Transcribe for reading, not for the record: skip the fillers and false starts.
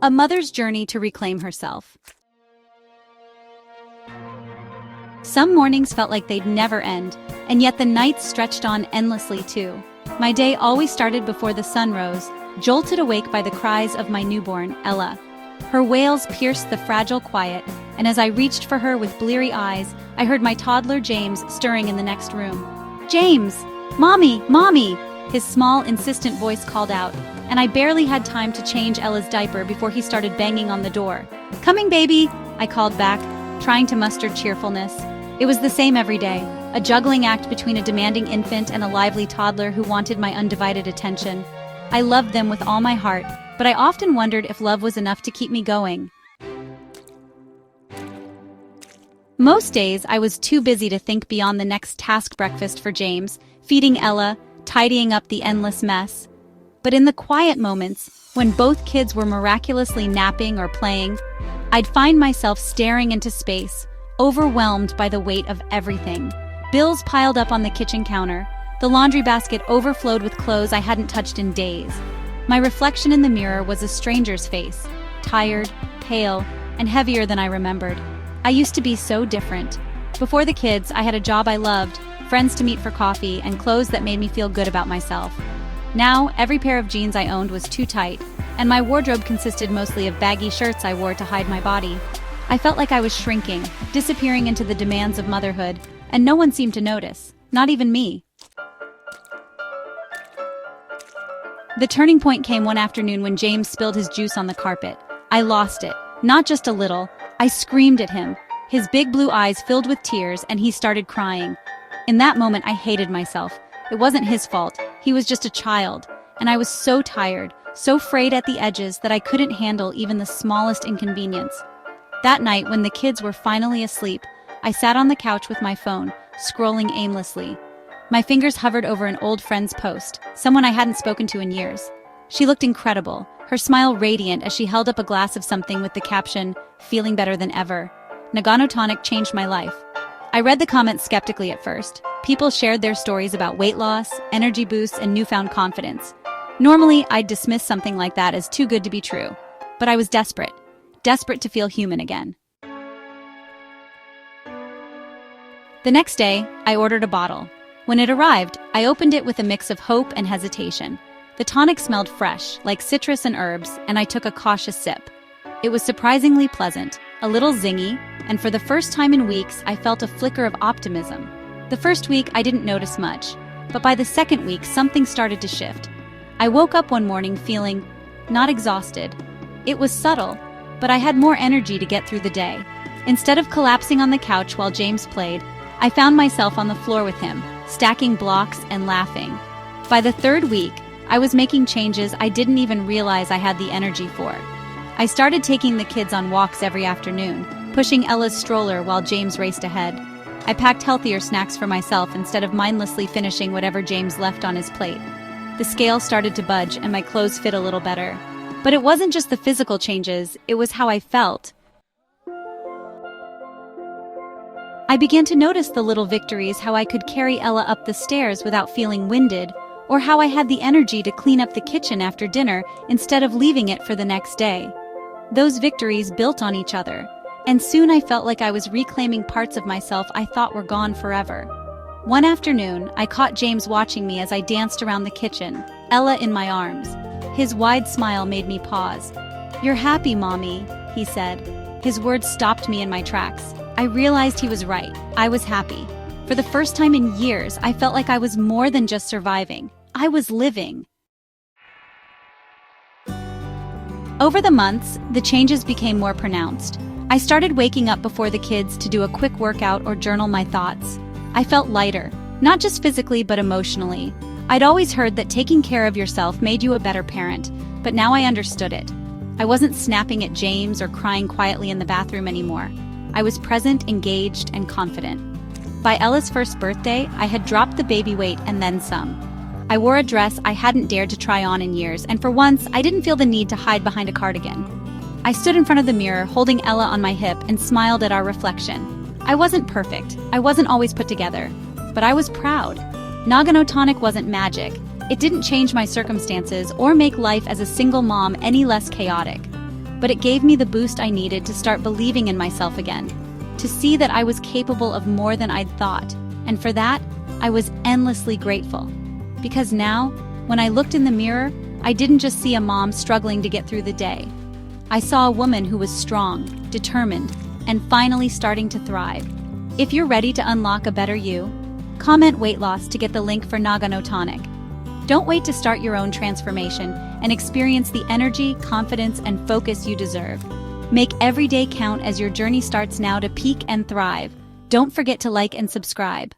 A mother's journey to reclaim herself. Some mornings felt like they'd never end, and yet the nights stretched on endlessly too. My day always started before the sun rose, jolted awake by the cries of my newborn, Ella. Her wails pierced the fragile quiet, and as I reached for her with bleary eyes, I heard my toddler James stirring in the next room. "James! Mommy! Mommy!" His small, insistent voice called out, and I barely had time to change Ella's diaper before he started banging on the door. "Coming, baby!" I called back, trying to muster cheerfulness. It was the same every day, a juggling act between a demanding infant and a lively toddler who wanted my undivided attention. I loved them with all my heart, but I often wondered if love was enough to keep me going. Most days, I was too busy to think beyond the next task: breakfast for James, feeding Ella, tidying up the endless mess. But in the quiet moments, when both kids were miraculously napping or playing, I'd find myself staring into space, overwhelmed by the weight of everything. Bills piled up on the kitchen counter. The laundry basket overflowed with clothes I hadn't touched in days. My reflection in the mirror was a stranger's face, tired, pale, and heavier than I remembered. I used to be so different. Before the kids, I had a job I loved, friends to meet for coffee, and clothes that made me feel good about myself. Now, every pair of jeans I owned was too tight, and my wardrobe consisted mostly of baggy shirts I wore to hide my body. I felt like I was shrinking, disappearing into the demands of motherhood, and no one seemed to notice, not even me. The turning point came one afternoon when James spilled his juice on the carpet. I lost it, not just a little. I screamed at him. His big blue eyes filled with tears, and he started crying. In that moment, I hated myself. It wasn't his fault. He was just a child, and I was so tired, so frayed at the edges that I couldn't handle even the smallest inconvenience. That night, when the kids were finally asleep, I sat on the couch with my phone, scrolling aimlessly. My fingers hovered over an old friend's post, someone I hadn't spoken to in years. She looked incredible, her smile radiant as she held up a glass of something with the caption, "Feeling better than ever. Nagano Tonic changed my life." I read the comments skeptically at first. People shared their stories about weight loss, energy boosts, and newfound confidence. Normally, I'd dismiss something like that as too good to be true. But I was desperate to feel human again. The next day, I ordered a bottle. When it arrived, I opened it with a mix of hope and hesitation. The tonic smelled fresh, like citrus and herbs, and I took a cautious sip. It was surprisingly pleasant, a little zingy, and for the first time in weeks, I felt a flicker of optimism. The first week, I didn't notice much, but by the second week, something started to shift. I woke up one morning feeling not exhausted. It was subtle, but I had more energy to get through the day. Instead of collapsing on the couch while James played, I found myself on the floor with him, stacking blocks and laughing. By the third week, I was making changes I didn't even realize I had the energy for. I started taking the kids on walks every afternoon, pushing Ella's stroller while James raced ahead. I packed healthier snacks for myself instead of mindlessly finishing whatever James left on his plate. The scale started to budge and my clothes fit a little better. But it wasn't just the physical changes, it was how I felt. I began to notice the little victories, how I could carry Ella up the stairs without feeling winded, or how I had the energy to clean up the kitchen after dinner instead of leaving it for the next day. Those victories built on each other, and soon I felt like I was reclaiming parts of myself I thought were gone forever. One afternoon, I caught James watching me as I danced around the kitchen, Ella in my arms. His wide smile made me pause. "You're happy, Mommy," he said. His words stopped me in my tracks. I realized he was right. I was happy. For the first time in years, I felt like I was more than just surviving. I was living. Over the months, the changes became more pronounced. I started waking up before the kids to do a quick workout or journal my thoughts. I felt lighter, not just physically but emotionally. I'd always heard that taking care of yourself made you a better parent, but now I understood it. I wasn't snapping at James or crying quietly in the bathroom anymore. I was present, engaged, and confident. By Ella's first birthday, I had dropped the baby weight and then some. I wore a dress I hadn't dared to try on in years, and for once, I didn't feel the need to hide behind a cardigan. I stood in front of the mirror, holding Ella on my hip, and smiled at our reflection. I wasn't perfect. I wasn't always put together. But I was proud. Nagano Tonic wasn't magic. It didn't change my circumstances or make life as a single mom any less chaotic. but it gave me the boost I needed to start believing in myself again, to see that I was capable of more than I'd thought, and for that, I was endlessly grateful. Because now, when I looked in the mirror, I didn't just see a mom struggling to get through the day. I saw a woman who was strong, determined, and finally starting to thrive. If you're ready to unlock a better you, comment weight loss to get the link for Nagano Tonic. Don't wait to start your own transformation and experience the energy, confidence, and focus you deserve. Make every day count as your journey starts now to peak and thrive. Don't forget to like and subscribe.